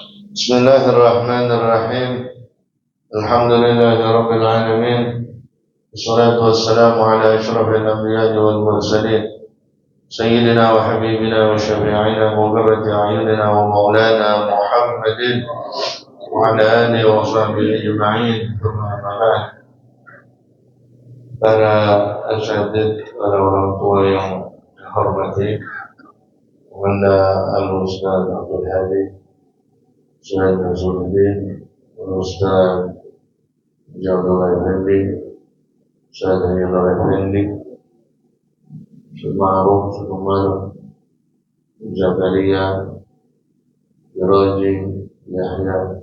Bismillahirrahmanirrahim. Alhamdulillahirabbil alamin. Wassalatu wassalamu ala asyrafil anbiya'i wal mursalin. Sayyidina wa habibina wa syafi'ina wa qurrati a'yunina wa maulana Muhammadin wa ala alihi wa sahbihi ajma'in. Amma ba'd. Para asyadid, para orang tua yang dihormati, Wanda Al-Ustaz Abdul Hadi, Ustaz Nazruddin, Ustaz Jaudullah Effendi, Ustaz Jaudullah Effendi, Ustaz Ma'ruf, Ustaz Umar, Zakaria, Jiraji, Yahya,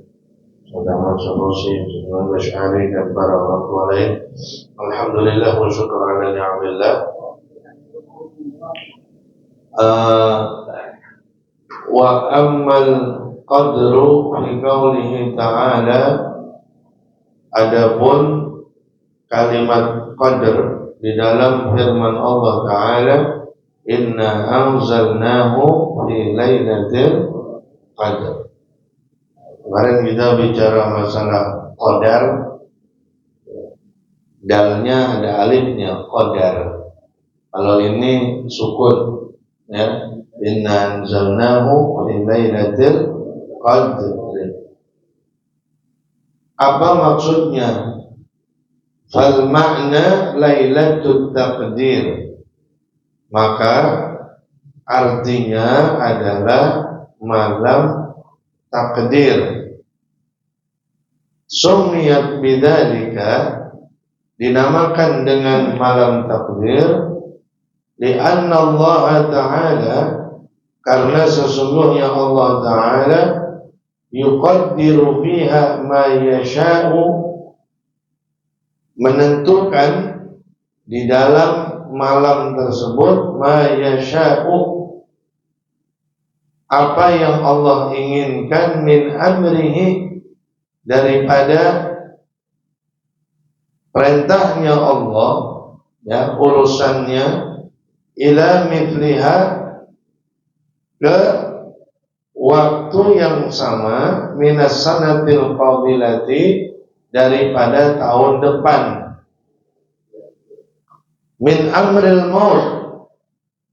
Ustaz Ahmad Sanusi, Ustaz Muhammad Bashari, dan para orang tua lain. Alhamdulillah wa syukur ala ni'amillah. Wa ammal qadru fi qawlihi ta'ala, adapun kalimat qadr di dalam firman Allah Ta'ala, inna anzalnahu fi lailatul qadr. Kemarin kita bicara masalah qadar, dalnya ada alifnya, qadar. Kalau ini sukun, ya, inna anzalnahu fi lailatul qadr. Apa maksudnya? Fal makna lailatul taqdir. Maka artinya adalah malam takdir. Sumiyat bidzalika, dinamakan dengan malam takdir, li'anna Allah Ta'ala, karena sesungguhnya Allah Ta'ala yuqaddiru fiha ma yasha'u, menentukan di dalam malam tersebut ma yasha'u, apa yang Allah inginkan, min amrihi, daripada perintahnya Allah, ya, urusannya, ila mithliha, ke waktu yang sama, minas sanatil qabilati, daripada tahun depan, min amril maut,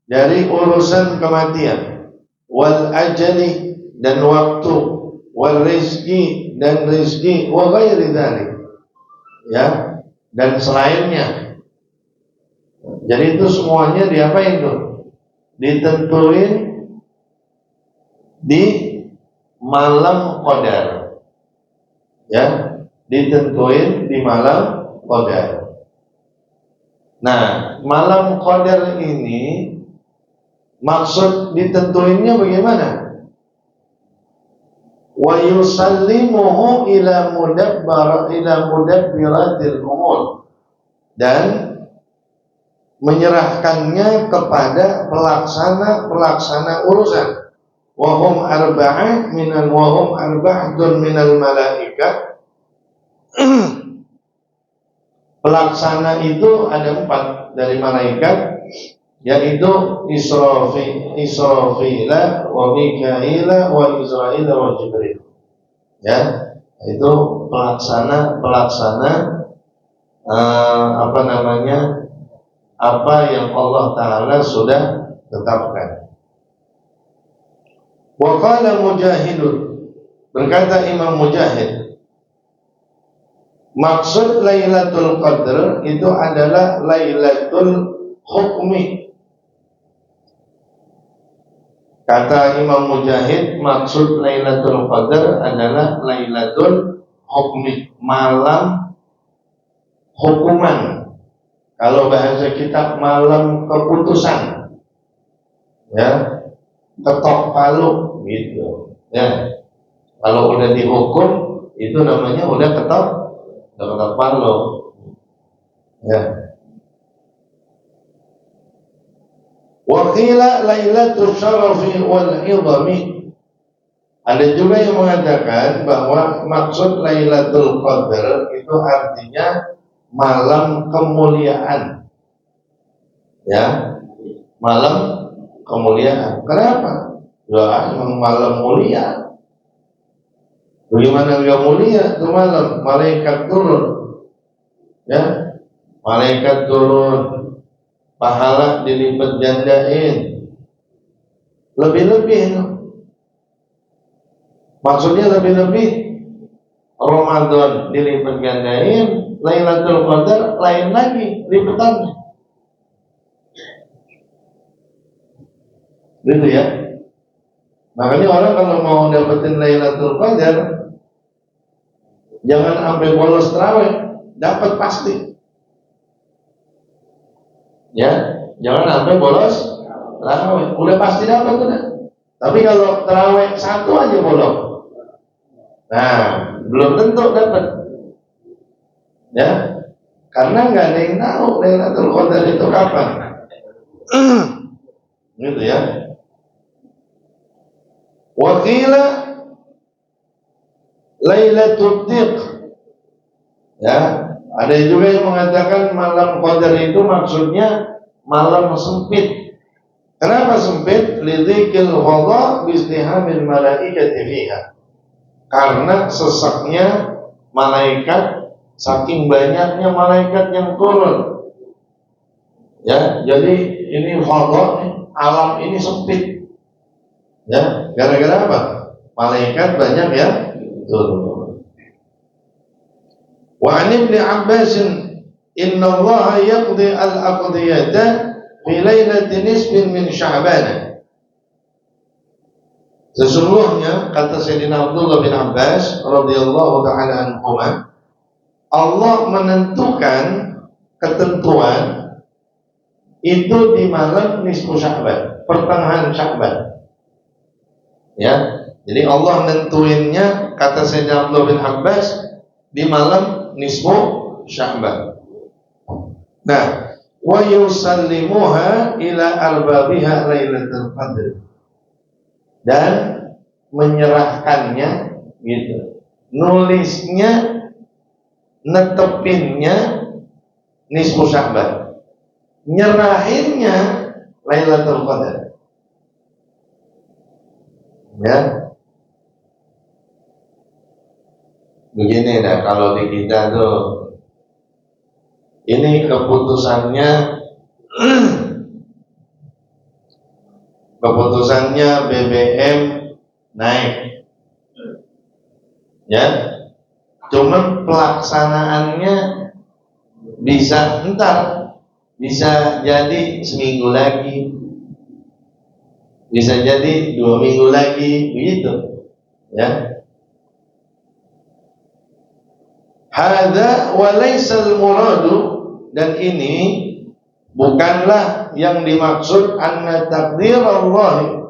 dari urusan kematian, wal ajali, dan waktu, wal rizki, dan rizki, wa ghairi dzalik, ya, dan selainnya. Jadi itu semuanya diapain tuh? Ditentuin di malam qadar, ya, ditentuin di malam qadar. Nah, malam qadar ini maksud ditentuinnya bagaimana? Wa yusallimuhu ila mudabbiratil umur, dan menyerahkannya kepada pelaksana urusan. Wahum arba'atun minal malaika. Pelaksana itu ada 4 dari malaikat, yaitu Israfila wa Mikaila wa Israila wa Jibril. Ya, itu pelaksana apa yang Allah Ta'ala sudah tetapkan. Wa qala Mujahidun, berkata Imam Mujahid, maksud Lailatul Qadr itu adalah Lailatul Hukmi. Kata Imam Mujahid, maksud Lailatul Qadr adalah Lailatul Hukmi, malam hukuman. Kalau bahasa kita malam keputusan, ya, ketok palu gitu, ya. Kalau udah dihukum itu namanya udah ketok palu, ya. Wa qila lailatul syarafi wal idhami. Ada juga yang mengatakan bahwa maksud Lailatul Qadar itu artinya malam kemuliaan, ya, malam kemuliaan. Kenapa? Ya, malam mulia. Bagaimana enggak mulia itu malam? Malaikat turun, ya, malaikat turun, pahala dilipat gandain, lebih-lebih. Maksudnya lebih-lebih, Ramadan dilipat gandain, Lailatul Qadar lain lagi lipatannya. Gitu ya. Makanya orang kalau mau dapetin Lailatul Qadar, jangan sampai bolos tarawih, dapat pasti. Ya, jangan sampai bolos tarawih, udah pasti dapat udah. Tapi kalau tarawih satu aja bolong, nah belum tentu dapat. Ya, karena nggak ada yang tahu Lailatul Qadar itu kapan. Gitu ya. Wakila Lailatul Diq. Ya, ada juga yang mengatakan malam Qadar itu maksudnya malam sempit. Kenapa sempit? Lidzikil qadha biizdihamil malaikati fiha. Karena sesaknya malaikat, saking banyaknya malaikat yang turun. Ya, jadi ini qadha, alam ini sempit. Ya, gara-gara apa? Malaikat banyak ya turun. Wa 'an Ibnu Abbas, inna Allah yaqdi al-aqdiyata fi lailatin nisfin min Sya'ban. Sesungguhnya kata Sayyidina Abdullah bin Abbas radhiyallahu taala anhuma, Allah menentukan ketentuan itu di malam nisfu Sya'ban, pertengahan Sya'ban. Ya, jadi Allah nentuinnya kata Sayyidina Abdullah bin Abbas di malam nisfu Sya'ban. Nah, wa yusallimuha ila arbabiha Lailatul Qadar, dan menyerahkannya gitu, nulisnya, netepinnya nisfu Sya'ban, nyerahinnya Lailatul Qadar. Ya, begini dah kalau di kita tuh, ini keputusannya BBM naik, ya, cuman pelaksanaannya bisa entar, bisa jadi seminggu lagi, bisa jadi 2 minggu lagi, begitu, ya. Hadza wa laysal muradu, dan ini bukanlah yang dimaksud anna takdir Allah,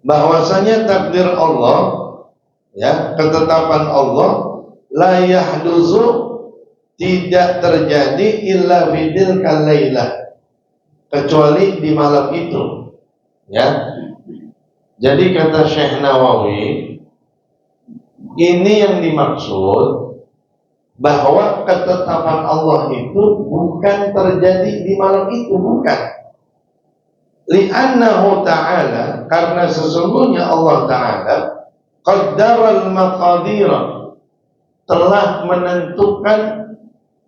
bahwasanya takdir Allah, ya, ketetapan Allah, la yahduzu, tidak terjadi illa bidil kalailah, kecuali di malam itu, ya. Jadi kata Syekh Nawawi, ini yang dimaksud bahwa ketetapan Allah itu bukan terjadi di malam itu, bukan. Li'annahu ta'ala, karena sesungguhnya Allah Ta'ala qaddaral maqadira, telah menentukan,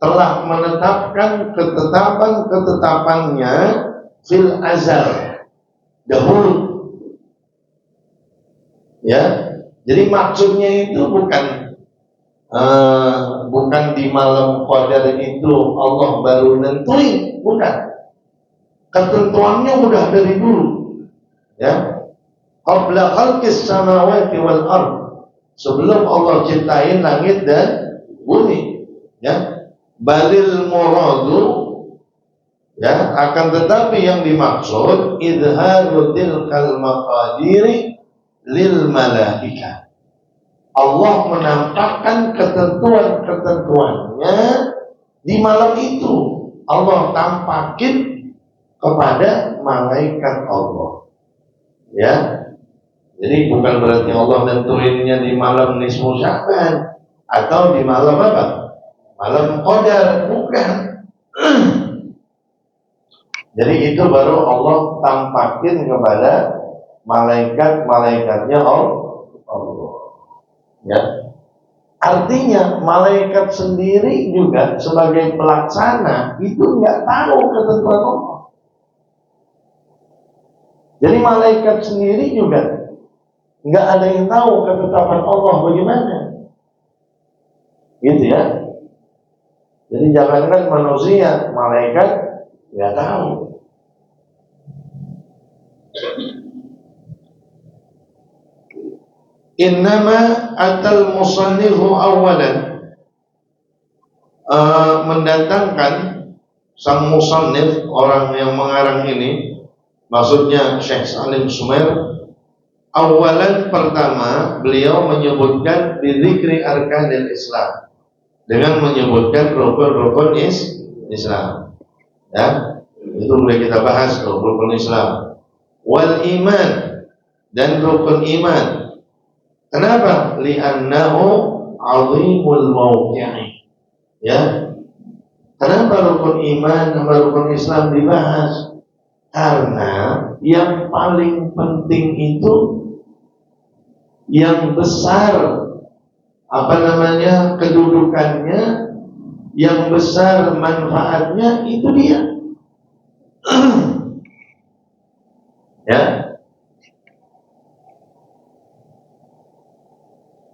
telah menetapkan ketetapan-ketetapannya fil azal, dahulu. Ya, jadi maksudnya itu bukan di malam Qadar itu Allah baru nentuin, bukan. Ketentuannya udah dari dulu, ya. Qabla khalqis samawati wal ardh, sebelum Allah ciptain langit dan bumi, ya. Balil muradu, ya, akan tetapi yang dimaksud idharu tilkal maqadiri lil malaika, Allah menampakkan ketentuan-ketentuannya di malam itu, Allah tampakin kepada malaikat Allah, ya. Jadi bukan berarti Allah nentuinnya di malam nisfu Sya'ban atau di malam apa? Malam Qadar, bukan. Jadi itu baru Allah tampakin kepada malaikat-malaikatnya Allah. Ya. Artinya malaikat sendiri juga sebagai pelaksana itu nggak tahu ketentuan Allah. Jadi malaikat sendiri juga nggak ada yang tahu ketetapan Allah bagaimana. Gitu ya. Jadi jangankan manusia, malaikat nggak tahu. Innama atal musannifu awalan, mendatangkan sang musannif, orang yang mengarang ini, maksudnya Syekh Salim Sumer, awalan pertama beliau menyebutkan dzikri arkanil Islam, dengan menyebutkan rukun-rukun Islam. Ya, itu boleh kita bahas tuh, rukun Islam. Wal iman, dan rukun iman. Kenapa? Li'annahu 'azimul mawqi'i. Ya. Kenapa rukun iman sama rukun Islam dibahas? Karena yang paling penting itu, yang besar kedudukannya, yang besar manfaatnya, itu dia. Ya.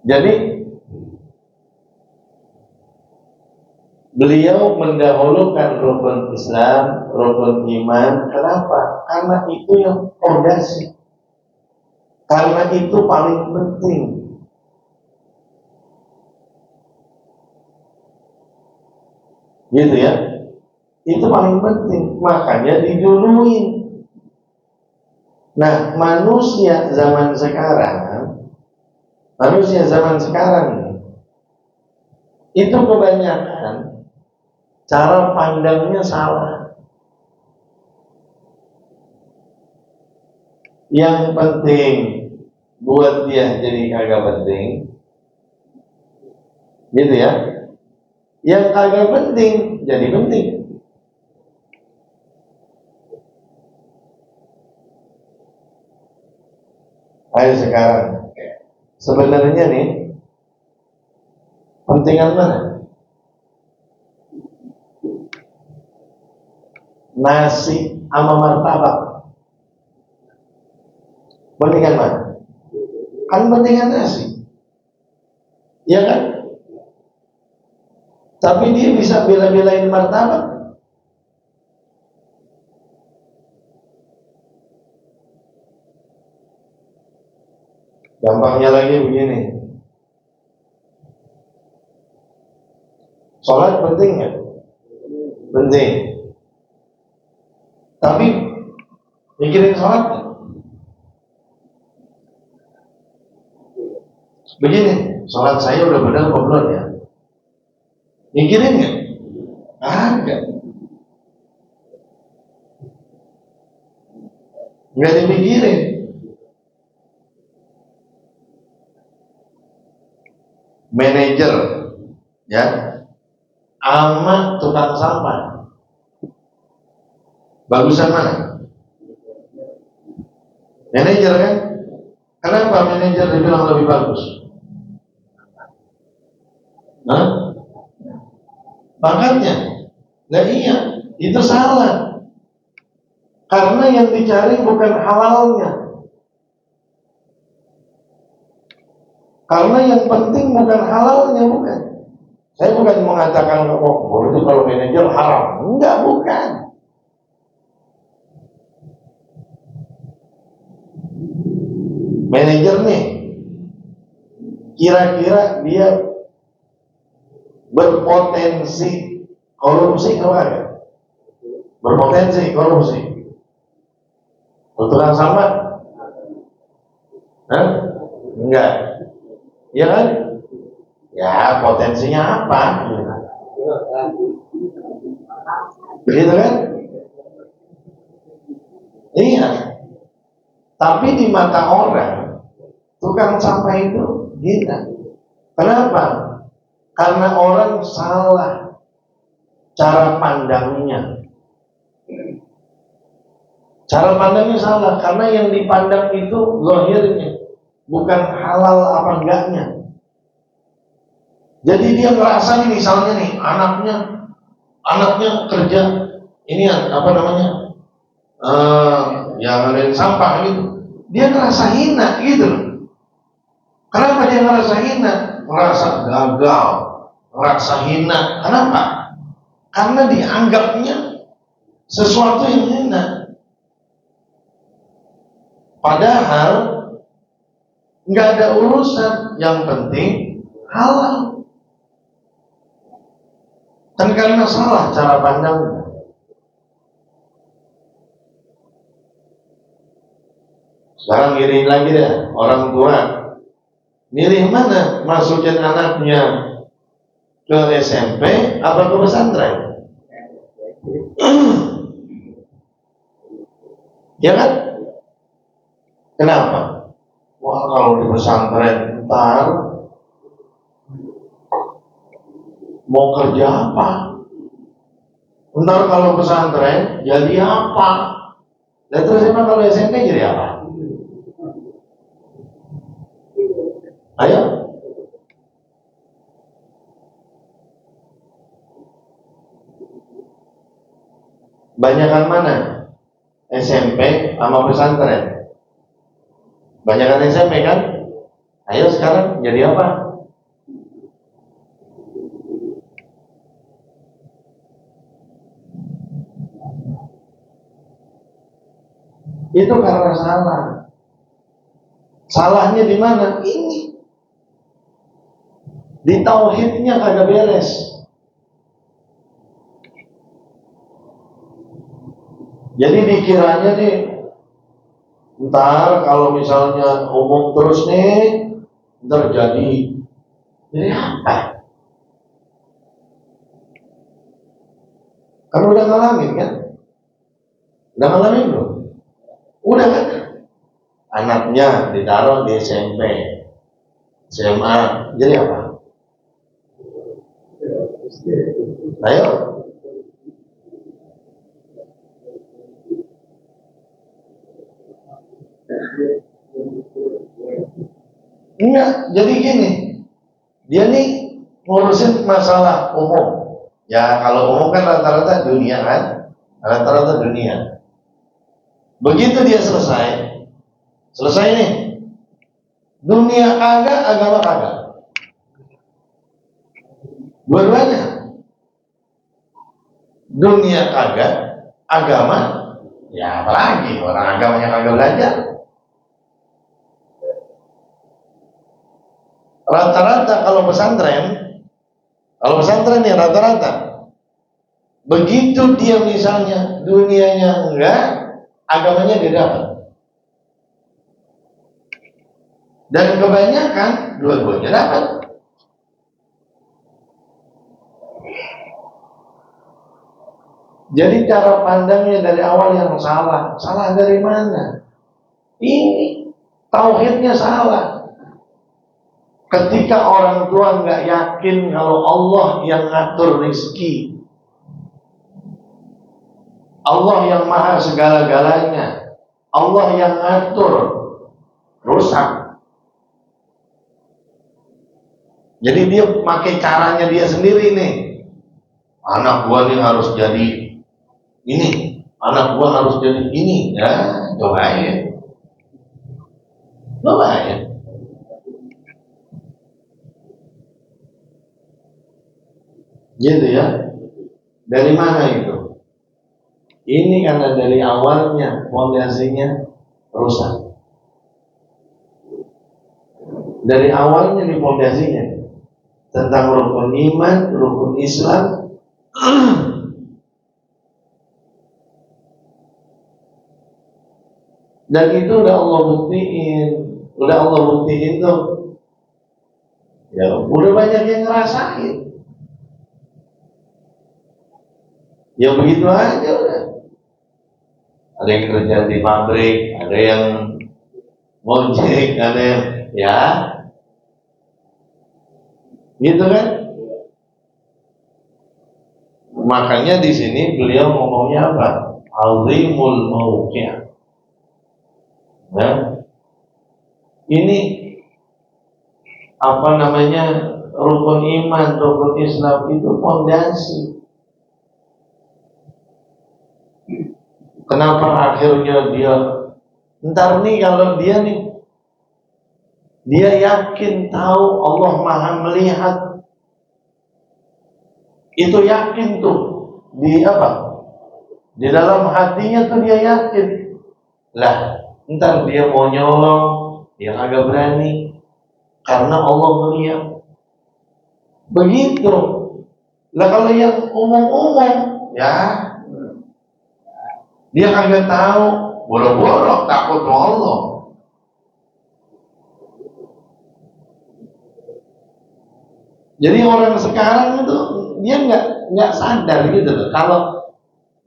Jadi beliau mendahulukan rukun Islam, rukun iman. Kenapa? Karena itu yang fondasi. Karena itu paling penting. Gitu ya. Itu paling penting. Makanya diduluin. Nah, manusia zaman sekarang itu kebanyakan cara pandangnya salah. Yang penting buat dia jadi kagak penting, gitu ya. Yang kagak penting jadi penting. Ayo sekarang, sebenarnya nih, pentingan mana? Nasi sama martabak. Pentingan mana? Kan pentingan nasi. Iya kan? Tapi dia bisa bela-belain martabak. Gampangnya lagi begini. Sholat penting nggak? Penting. Tapi mikirin sholat nggak? Begini, sholat saya udah benar apa belum ya? Mikirin nggak? Enggak. Nggak dipikirin. Manajer, ya, sama tukang sampah, bagusan mana? Manajer kan? Kenapa manajer dibilang lebih bagus? Hah? Bakatnya? Nah iya, itu salah. Karena yang dicari bukan halalnya. Karena yang penting bukan halalnya, bukan. Saya bukan mengatakan itu kalau manajer haram. Enggak, bukan. Manajer nih, kira-kira dia berpotensi korupsi atau enggak? Berpotensi korupsi. Tukang sampah? Hah? Enggak. Iya kan? Ya, potensinya apa? Gitu kan? Iya. Tapi di mata orang, tukang sampah itu gila. Kenapa? Karena orang salah cara pandangnya. Cara pandangnya salah, karena yang dipandang itu zahirnya. bukan halal apa enggaknya. Jadi dia ngerasa nih, misalnya nih anaknya kerja ini apa namanya, yang ngadain sampah gitu, dia ngerasa hina gitu loh. Kenapa dia ngerasa hina? Ngerasa gagal, ngerasa hina. Kenapa? Karena dianggapnya sesuatu yang hina. Padahal nggak ada urusan, yang penting halal. Dan karena salah cara pandangnya. Sekarang milih lagi deh, orang tua milih mana, masukin anaknya ke SMP apa ke pesantren? Ya kan? Kenapa? Wah, kalau di pesantren ntar mau kerja apa? Ntar kalau pesantren jadi apa? Dan terus emang kalau SMP jadi apa? Ayo. Banyakan mana? SMP sama pesantren? Banyakan SMP kan? Ayo sekarang jadi apa? Itu karena salah. Salahnya di mana? Ini. Di tauhidnya kagak beres. Jadi dikiranya nih, ntar kalau misalnya umum terus nih, ntar jadi apa? Kan udah ngalamin kan? Udah ngalamin belum? Udah kan? Anaknya ditaruh di SMP, SMA, jadi apa? Ayo. Enggak, jadi gini, dia nih ngurusin masalah umum. Ya kalau umum kan rata-rata dunia kan, rata-rata dunia. Begitu dia selesai nih, dunia kagak, agama kagak, dua-duanya. Dunia kagak, agama, ya apalagi orang agamanya kagak belajar. Rata-rata kalau pesantren ya rata-rata. Begitu dia misalnya dunianya enggak, agamanya dia dapat. Dan kebanyakan dua-duanya dapat. Jadi cara pandangnya dari awal yang salah. Salah dari mana? Ini tauhidnya salah. Ketika orang tua nggak yakin kalau Allah yang ngatur rezeki, Allah yang maha segala-galanya, Allah yang ngatur, rusak. Jadi dia pakai caranya dia sendiri nih. Anak gua nih harus jadi ini, anak gua harus jadi ini. Ya, cobain. Gitu ya. Dari mana itu? Ini karena dari awalnya fondasinya rusak. Dari awalnya di fondasinya tentang rukun iman, rukun Islam. Dan itu udah Allah buktiin tuh. Ya, udah banyak yang ngerasain. Ya begitu aja udah. Ada yang kerja di pabrik, ada yang ngojek, ada yang ya gitu kan. Makanya di sini beliau ngomongnya apa? Azimul mauqi'. Nah, ini apa namanya, rukun iman, rukun Islam itu fondasi. Kenapa akhirnya dia ntar nih, kalau dia nih, dia yakin tahu Allah Maha melihat, itu yakin tuh di apa? Di dalam hatinya tuh dia yakin. Lah, ntar dia mau nyolong, dia agak berani karena Allah melihat. Begitu. Lah kalau yang umum-umum, ya dia kagak tahu, boro-boro takut sama Allah. Jadi orang sekarang itu dia nggak sadar gitu loh. Kalau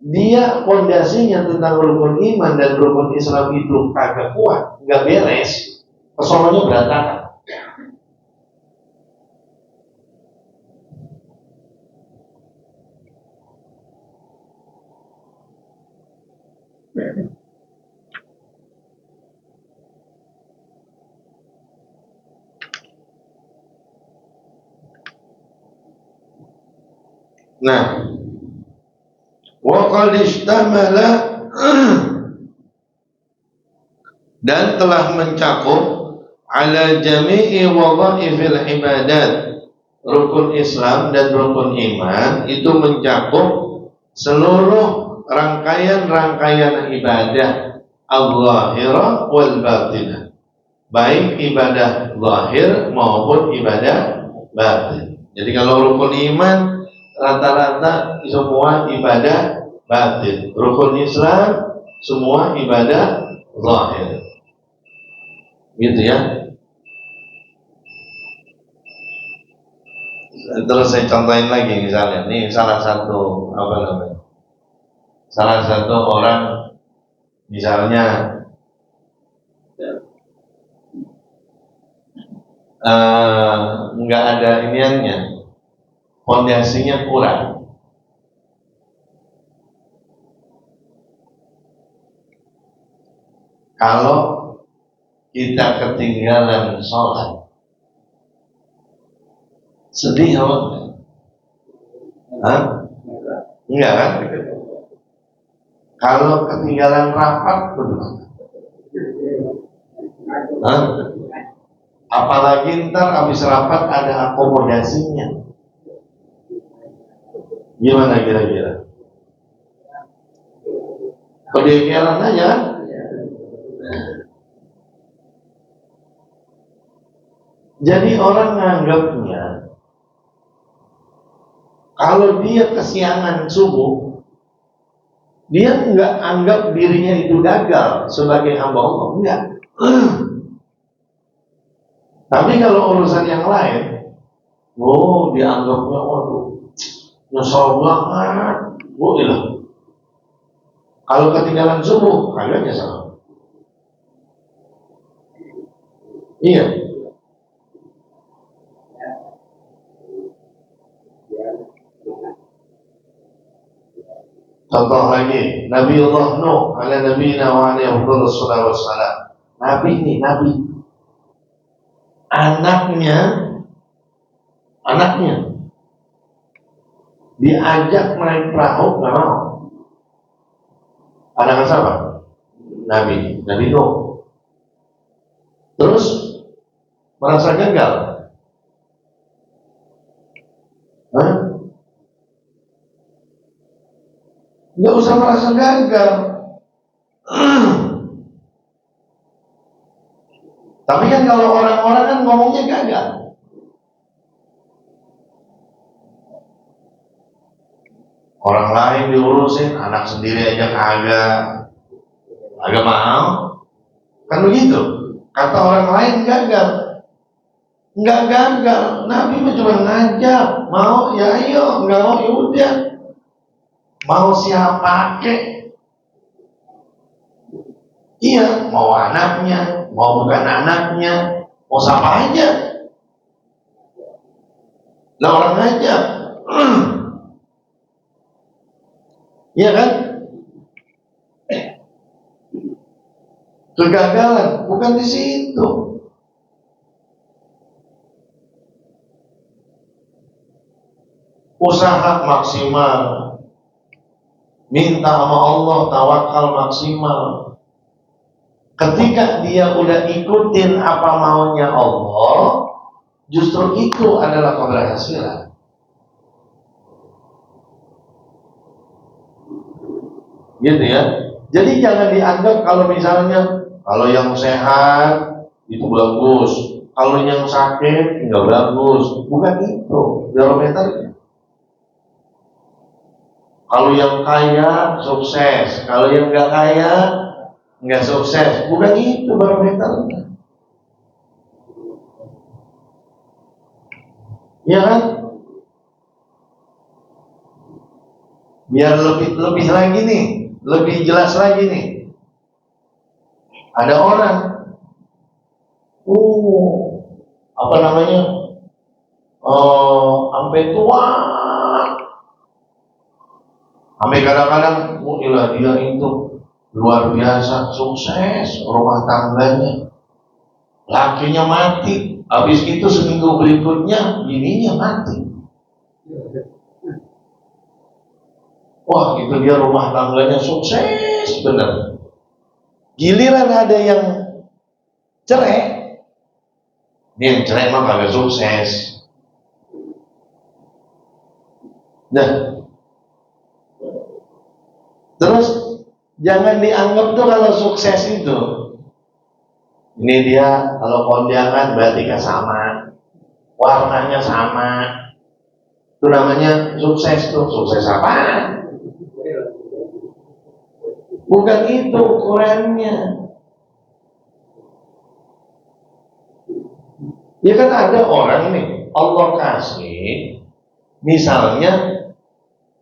dia fondasinya tentang rukun iman dan rukun Islam itu kagak kuat, nggak beres, kesononya berantakan. Nah, wa qad ishtamala dan telah mencakup ala jami'i wadhaifil ibadat. Rukun Islam dan rukun iman itu mencakup seluruh rangkaian-rangkaian ibadah al-zahirah wal batinah, baik ibadah zahir maupun ibadah batin. Jadi kalau rukun iman rata-rata semua ibadah batin, rukun Islam semua ibadah zahir, gitu ya. Terus saya contohin lagi, misalnya ini salah satu orang, misalnya nggak ada iniannya, fondasinya kurang. Kalau kita ketinggalan sholat, sedih apa? Hah? Enggak kan? Kalau ketinggalan rapat, bagaimana? Hah? Apalagi ntar habis rapat ada akomodasinya. Gimana kira-kira? Ketinggalan aja. Jadi orang nganggapnya kalau dia kesiangan subuh, dia nggak anggap dirinya itu gagal sebagai hamba Allah, enggak. Tapi kalau urusan yang lain, dianggapnya nyesel banget, ilah. Kalau ketinggalan subuh, kagak nyesel. Iya. Contoh lagi, Nabi Allah Nuh ala nabiyina wa alaihi wassalam. Nabi ini, Nabi. Anaknya diajak naik perahu, nggak mau. Anak siapa? Nabi Nuh. Terus merasa gagal. Nggak usah merasa gagal. Tapi kan kalau orang-orang kan ngomongnya gagal. Orang lain diurusin, anak sendiri aja kagak mau. Kan begitu. Kata orang lain gagal. Enggak gagal. Nabi cuma ngajak, mau ya ayo, enggak mau ya udah. Mau siapa kek? Iya, mau anaknya, mau bukan anaknya, mau siapa aja. Lah orang ngajak. Iya kan? Kegagalan bukan di situ. usaha maksimal, minta sama Allah, tawakal maksimal. Ketika dia udah ikutin apa maunya Allah, justru itu adalah keberhasilan. Gitu ya. Jadi jangan dianggap kalau misalnya kalau yang sehat itu bagus, kalau yang sakit nggak bagus. Bukan itu barometernya. Kalau yang kaya sukses, kalau yang nggak kaya nggak sukses. Bukan itu barometernya. Ya kan? Biar lebih lagi nih, lebih jelas lagi nih. Ada orang, apa namanya, sampai tua, sampai kadang-kadang, ilah dia itu luar biasa sukses rumah tangganya, lakinya mati, habis itu seminggu berikutnya bininya mati. Wah, itu dia rumah tangganya sukses bener. Giliran ada yang cerai, dia yang cerai mah kagak sukses. Nah, terus jangan dianggap tuh kalau sukses itu, ini dia kalau kondangan berarti gak sama, warnanya sama, itu namanya sukses tuh. Sukses apaan? Bukan itu ukurannya. Ya kan ada orang nih, Allah kasih misalnya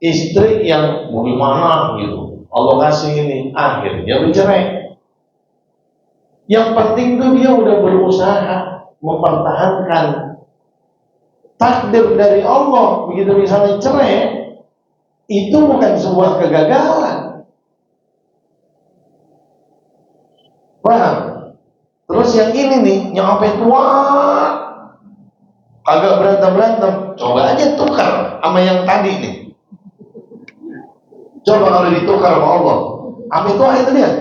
istri yang bagaimana gitu, Allah kasih ini, akhirnya bercerai. Yang penting tuh dia udah berusaha mempertahankan takdir dari Allah. Begitu misalnya cerai, itu bukan sebuah kegagalan. Paham? Terus yang ini nih, yang sampai tua agak berantem, coba aja tukar sama yang tadi nih. Coba kalau ditukar sama Allah, sampai tua itu dia.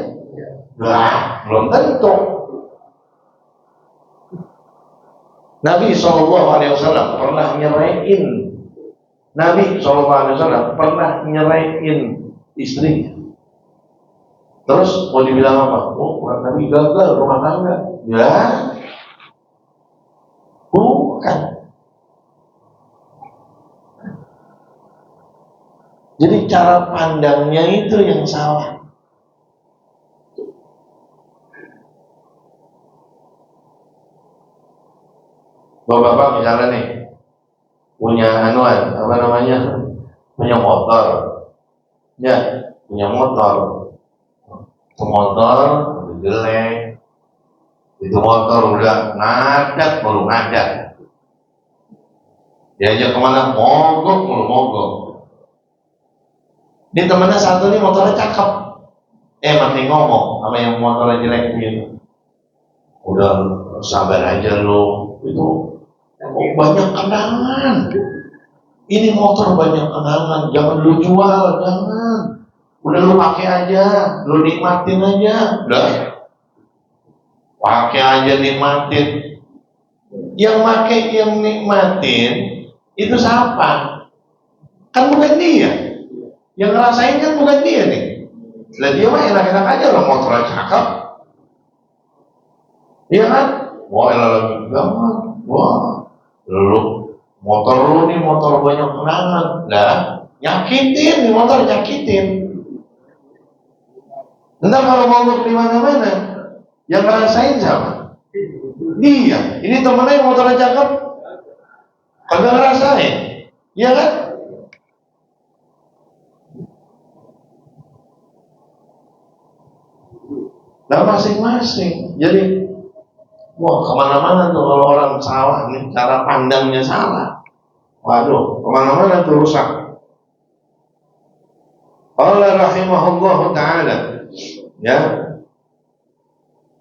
Nah, belum tentu. Nabi SAW pernah nyeraiin. Nabi SAW pernah nyeraiin istrinya. Terus mau dibilang apa? Oh, Nabi gagal rumah tangga. Ya, bukan. Jadi cara pandangnya itu yang salah. Bapak-bapak misalnya nih punya anuan, apa namanya? Punya motor. Ya, punya motor. Itu motor jelek, itu motor udah ngadat mulu ngadat, diajak kemana mogok mulu mogok. Ini temennya satu nih motornya cakep, mati ngomong sama yang motornya jelek gitu, udah sabar aja lo, itu banyak kenangan, ini motor banyak kenangan, jangan lu jual, jangan. Udah lu pakai aja, lu nikmatin aja, udah pakai aja, nikmatin. Yang pakai, yang nikmatin itu siapa? Kan bukan dia. Yang ngerasain kan bukan dia nih. Lah dia mah enak-enak aja loh, motornya cakep. Iya kan? Wah, lagi banget. Wah, lu motor lu nih motor banyak kenangan. Lah, nyakitin nih motor, nyakitin. Entah kalau mau di mana-mana, yang ngerasain siapa? Dia. Ini temennya yang motornya cakep, kagak ngerasain, iya kan? Nah masing-masing. Jadi, wah kemana-mana tuh kalau orang salah nih, cara pandangnya salah. Waduh, kemana-mana tuh rusak. Allah rahimahullah ta'ala, ya,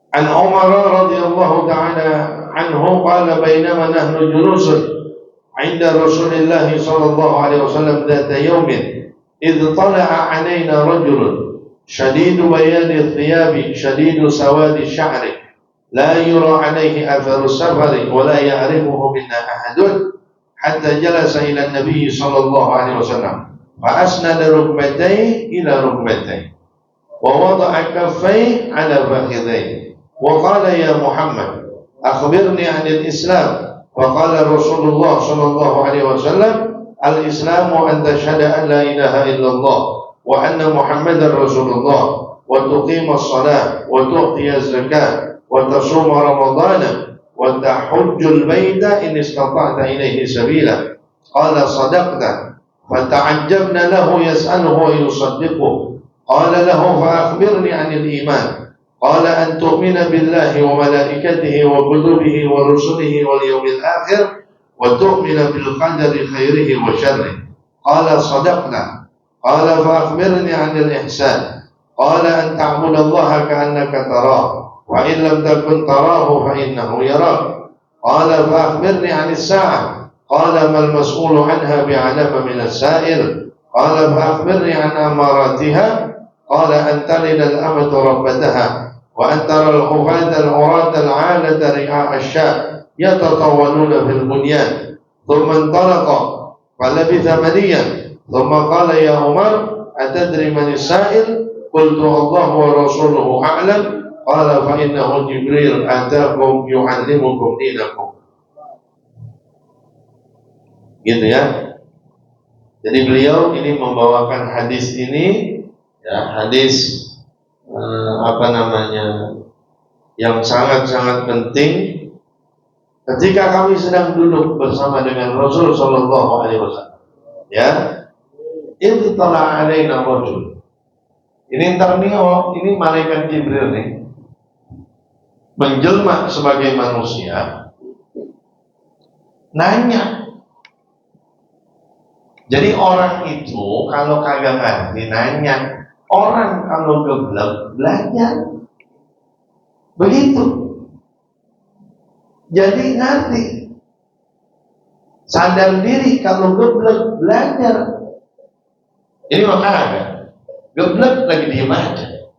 an Umar radhiyallahu ta'ala anhu qala bainama nahnu julusun عند رسول الله صلى الله عليه وسلم ذات يوم إذ طلع علينا رجل شديد بياض الثياب شديد سواد الشعر لا يرى عليه أثر السفر ولا يعرفه منا أحد حتى جلس إلى النبي صلى الله عليه وسلم فأسند ركبتيه إلى ركبتيه ووضع كفيه على فخذيه وقال يا محمد أخبرني عن الإسلام فقال رسول الله صلى الله عليه وسلم الإسلام أن تشهد أن لا إله إلا الله وأن محمدا رسول الله وتقيم الصلاة وتؤتي الزكاة وتصوم رمضان وتحج البيت إن استطعت إليه سبيلا قال صدقت فتعجبنا له يسأله ويصدقه قال له فأخبرني عن الإيمان قال أن تؤمن بالله وملائكته وكتبه ورسله واليوم الآخر وتؤمن بالقدر خيره وشره قال صدقنا قال فأخبرني عن الإحسان قال أن تعبد الله كأنك تراه وإن لم تكن تراه فإنه يراك قال فأخبرني عن الساعة قال ما المسؤول عنها بعلم من السائل قال فأخبرني عن أماراتها قال أن تلد الأمة ربتها وأن ترى الحفاة العراة العالة رعاء الشاة يتطاولون في البنيان ثم انطلق فلبث مليا ثم قال يا عمر أتدري من السائل قلت الله ورسوله أعلم قال فإنه جبريل أتاكم يعلمكم دينكم. Gitu ya. Jadi beliau ini membawakan hadis ini ya, hadis yang sangat-sangat penting ketika kami sedang duduk bersama dengan Rasul sallallahu alaihi wasallam. Ya. Itu tala alaina rajul. Ini ini malaikat Jibril nih menjelma sebagai manusia nanya. Jadi orang itu kalau kagak ngerti nanya, orang kalau geblek belajar. Begitu. Jadi ngerti. Sadar diri kalau geblek belajar. Ini makanya geblek lagi diem aja.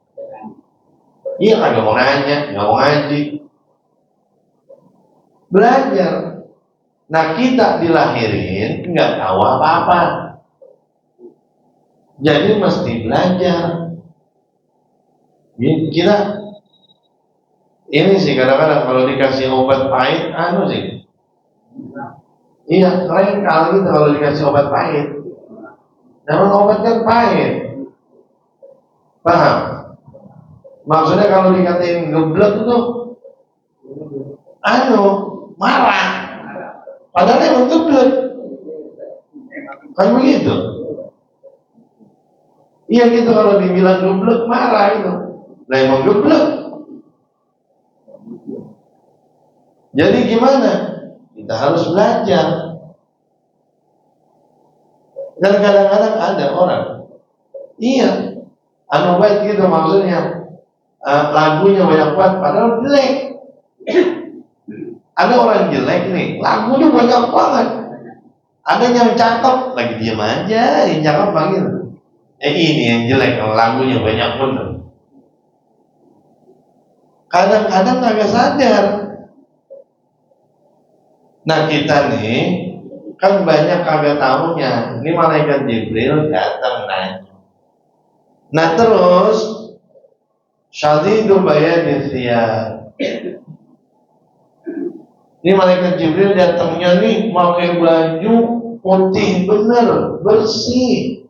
Iya kagak mau nanya, nggak mau ngaji. Belajar. Nah kita dilahirin nggak tahu apa-apa. Jadi mesti belajar. Kita ini sih kadang-kadang kalau dikasih obat pahit, sih. Iya, lain kali itu kalau dikasih obat pahit. Namun obat kan pahit. Paham? Maksudnya kalau dikatain geblek itu marah. Padahal emang geblek. Kan begitu. Iya gitu kalau dibilang geblek marah itu. Nah emang geblek. Jadi gimana? Kita harus belajar. Dan kadang-kadang ada orang, iya, baik gitu maksudnya, lagunya banyak banget, padahal jelek. Ada orang jelek nih, lagunya banyak banget. Ada yang cakep, lagi diam aja, yang cakep panggil. Ini yang jelek, lagunya banyak bener. Kadang-kadang agak sadar. Nah kita nih kan banyak kagak tahunya. Ini malaikat Jibril datang nanya. Nah terus syadidu bayadith thiyab. Ini malaikat Jibril datangnya nih pakai baju putih bener, bersih.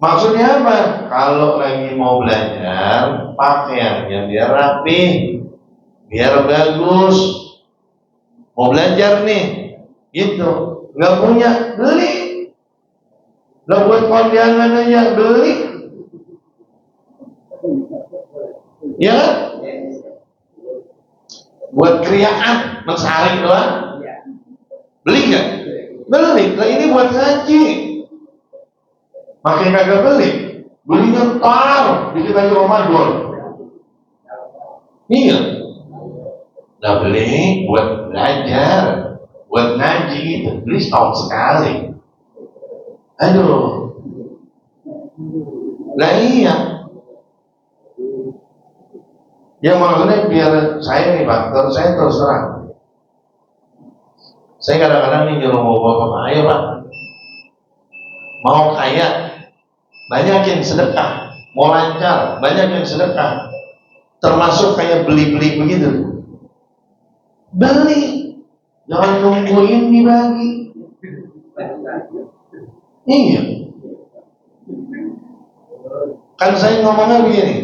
Maksudnya apa? Kalau lagi mau belajar, pakaiannya biar rapi, biar bagus. Mau belajar nih, gitu. Nggak punya, beli. Nggak buat kondangan aja, beli. Ya kan? Buat kriaan, mensari doang. Beli nggak? Beli. Nah ini buat ngaji. Makanya kagak beli. Belinya ntar dikit lagi Ramadan. Iya. Nah beli buat belajar. buat ngaji itu beli setahun sekali. Aduh, lah iya. Ya maksudnya biar saya nih Pak, terus saya terus terang. Saya kadang-kadang nih nyuruh bapak-bapak, ayo Pak, mau kaya, banyakin sedekah. Mau lancar, banyakin sedekah. Termasuk kayak beli-beli begitu. Beli, jangan nungguin dibagi. Iya. Kan saya ngomongnya begini,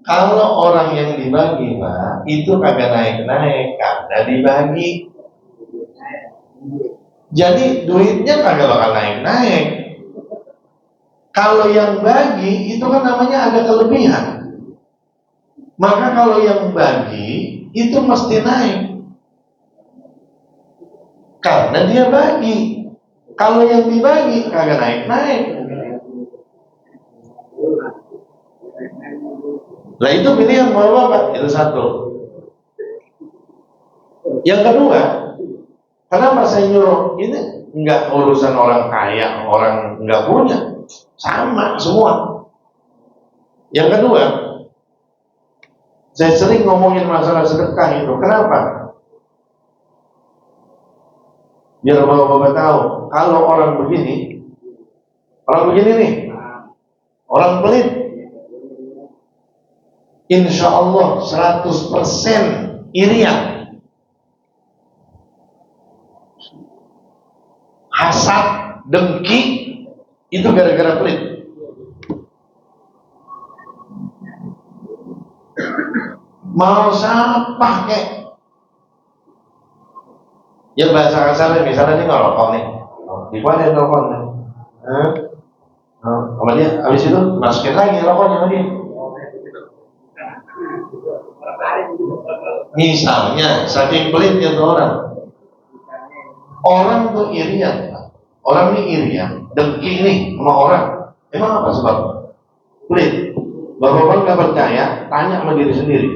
kalau orang yang dibagi Pak, itu kagak naik-naik karena dibagi. Jadi duitnya kagak bakal naik-naik. Kalau yang bagi itu kan namanya ada kelebihan. Maka kalau yang bagi itu mesti naik karena dia bagi. Kalau yang dibagi kagak naik-naik. Nah itu pilihan bapak, itu satu. Yang kedua, kenapa saya nyuruh ini? Enggak urusan orang kaya, orang enggak punya, sama semua. Yang kedua, saya sering ngomongin masalah sedekah itu. Kenapa? Biar bapak-bapak tahu, kalau orang begini nih, orang pelit, insya Allah 100% irian, hasad, dengki, itu gara-gara pelit. Mau siapa kek? Ya bahasa kasarnya, misalnya dia ngerokok nih, di mana yang ngerokok nih? Sama dia, habis itu masukin lagi rokoknya sama dia. Misalnya, saking pelitnya tuh orang tuh irian, orang ini irian, dengki nih sama orang. Emang apa sebab? Pelit. Bapak-bapak nggak percaya, tanya sama diri sendiri.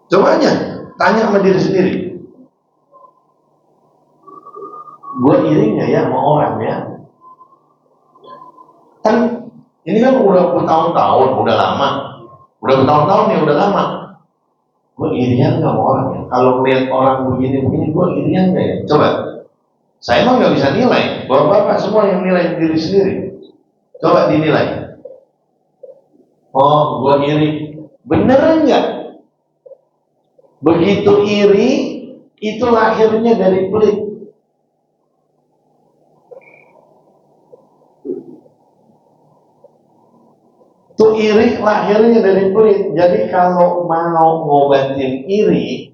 Coba aja, tanya sama diri sendiri. Gue iri nggak ya sama orang ya? Kan ini kan udah bertahun-tahun, udah lama, udah bertahun-tahun ya, udah lama. Gue irian nggak sama orang ya? Kalau melihat orang begini, gue irian nggak ya? Coba, saya emang nggak bisa nilai. Bapak-bapak semua yang nilai diri sendiri. Coba dinilai. Oh, gue iri. Beneran nggak? Begitu iri, itu lahirnya dari pelit. Tuh iri lahirnya dari pelit. Jadi kalau mau ngobatin iri,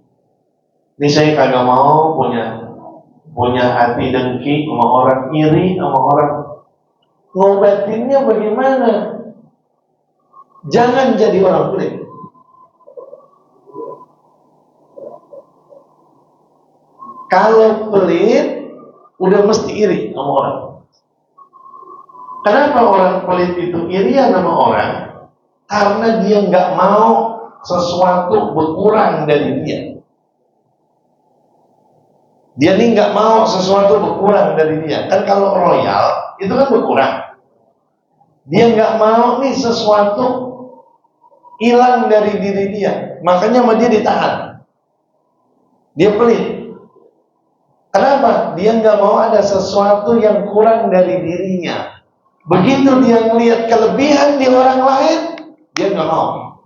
ini saya kagak mau punya hati dengki sama orang, iri sama orang. Ngobatinnya bagaimana? Jangan jadi orang pelit. Kalau pelit, udah mesti iri sama orang. Kenapa orang pelit itu irian sama orang? Karena dia nggak mau sesuatu berkurang dari dia. Dia nih nggak mau sesuatu berkurang dari dia. Kan kalau royal itu kan berkurang. Dia nggak mau nih sesuatu hilang dari diri dia. Makanya sama dia ditahan. Dia pelit. Kenapa? Dia nggak mau ada sesuatu yang kurang dari dirinya. Begitu dia melihat kelebihan di orang lain, dia nggak mau.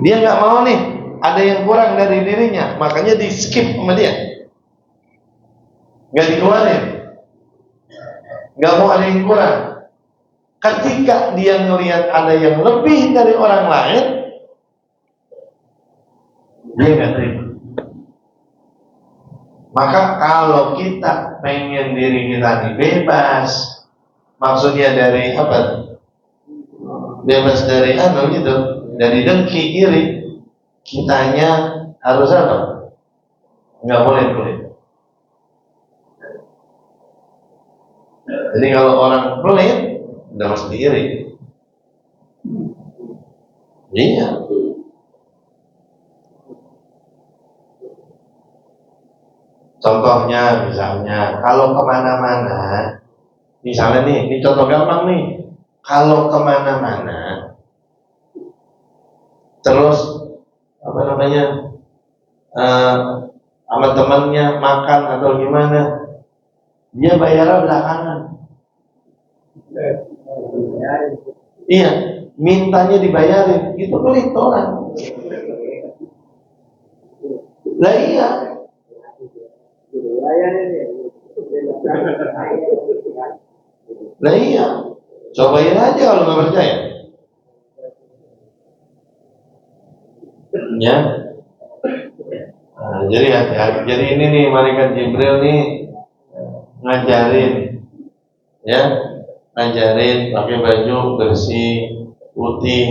Dia nggak mau nih ada yang kurang dari dirinya, makanya di skip sama dia, nggak dikeluarin, nggak mau ada yang kurang. Ketika dia melihat ada yang lebih dari orang lain, dia nggak terima. Maka kalau kita pengen diri kita nih bebas, maksudnya dari apa? Bebas dari gitu, dari dengki, iri, kitanya harus apa? Nggak boleh pelit. Jadi kalau orang pelit, udah mesti iri. Iya. Contohnya misalnya kalau kemana-mana, misalnya nih, ini contoh gampang nih. Kalau kemana-mana, terus apa namanya, sama temannya makan atau gimana, dia bayarnya belakangan. Iya, mintanya dibayarin, itu pelit orang. Lah iya. Lah iya. Cobain aja kalau nggak percaya. Ya. Nah, jadi hati-hati. Jadi ini nih malaikat Jibril nih ngajarin, ya, ngajarin pakai baju bersih, putih,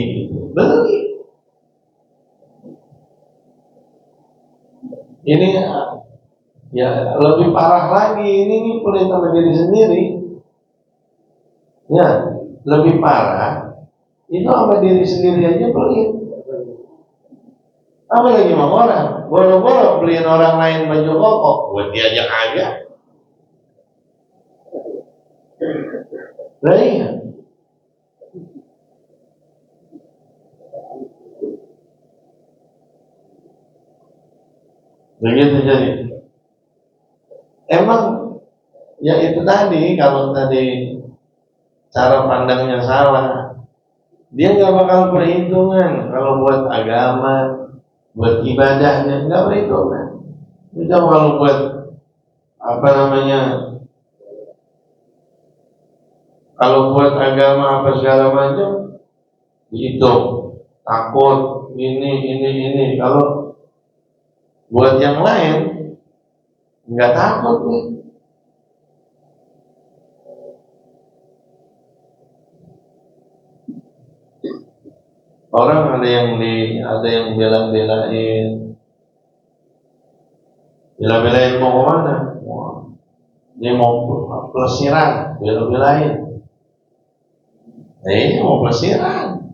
beli. Ini ya lebih parah lagi. Ini nih pelit sama diri sendiri. Ya, lebih parah. Itu sama diri sendiri aja pelit. Apa lagi mau orang? Boro-boro beliin orang lain baju koko, buat dia aja kagak. Lah iya. Begitu jadi. Emang ya itu tadi, kalau tadi cara pandangnya salah, dia nggak bakal perhitungan kalau buat agama, buat ibadahnya nggak perhitungan. Itu kalau buat apa namanya, kalau buat agama apa segala macam, itu takut ini. Kalau buat yang lain nggak takut nih. Orang ada yang bela-belain mau kemana? Dia mau pelesiran, bela-belain. Nah ini mau pelesiran,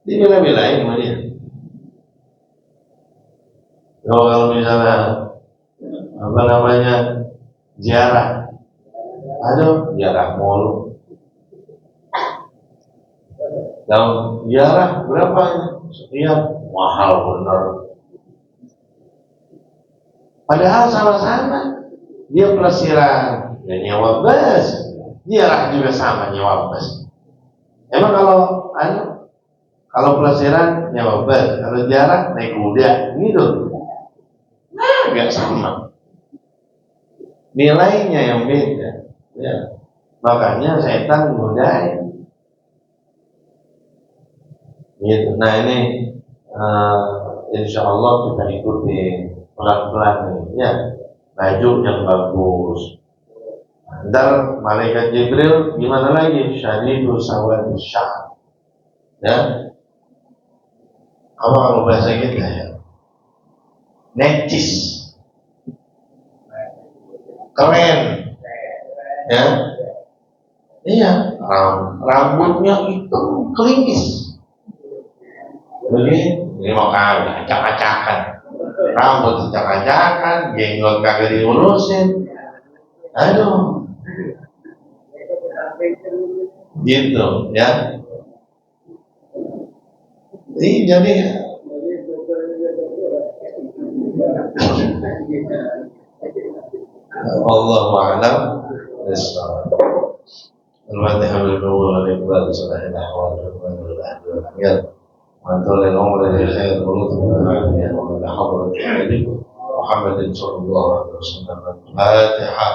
dia bela-belain sama dia. Kalau misalnya apa namanya ziarah, aduh ziarah mulu. Dalam ziarah berapa? Sekian, mahal bener. Padahal sama-sama dia pelesiran, ya nyewa bus, ziarah juga sama nyewa bus. Emang kalau pelesiran nyewa bus, kalau ziarah naik kuda, gitu. Nah, nggak sama. Nilainya yang beda. Ya. Makanya setan godain. Gitu. Nah ini insya Allah kita ikuti pelan-pelan nih, ya, baju yang bagus. Ntar malaikat Jibril gimana lagi? Syadidu sawadi syah. Ya, apa kalau bahasa kita ya? Necis, keren, ya, iya. Rambutnya hitam kelingis. Ini mau kagak acak-acakan, rambut acak-acakan, jenggot kagak diurusin, aduh, gitu ya. Jadi Allahu a'lam bishawab. Al-Fatihah wal-Iqbal sallallahu alaihi wa sallam. وأنزل الأمر لخير القلوب والعافية ومن حضرة النبي محمد صلى الله عليه وسلم. الفاتحة.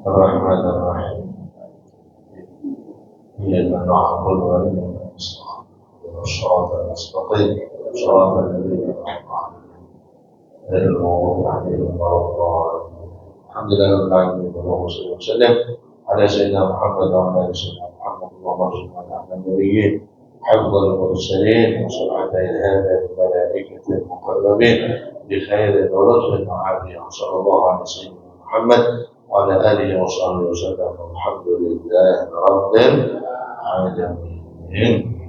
الرحمن الرحيم. إياك نعبد وإياك نستعين الصراط المستقيم صراط الذين أنعمت عليهم غير المغضوب عليهم ولا الضالين. الحمد لله رب العالمين اللهم صل وسلم على سيدنا محمد وعلى آل سيدنا محمد. اللهم ارزقنا على النبيين حفظ المرسلين وسرعة إلهام الملائكة المقربين بخير ولطف وعافية. صلى الله على سيدنا محمد وعلى آله وصحبه وسلم والحمد لله رب العالمين.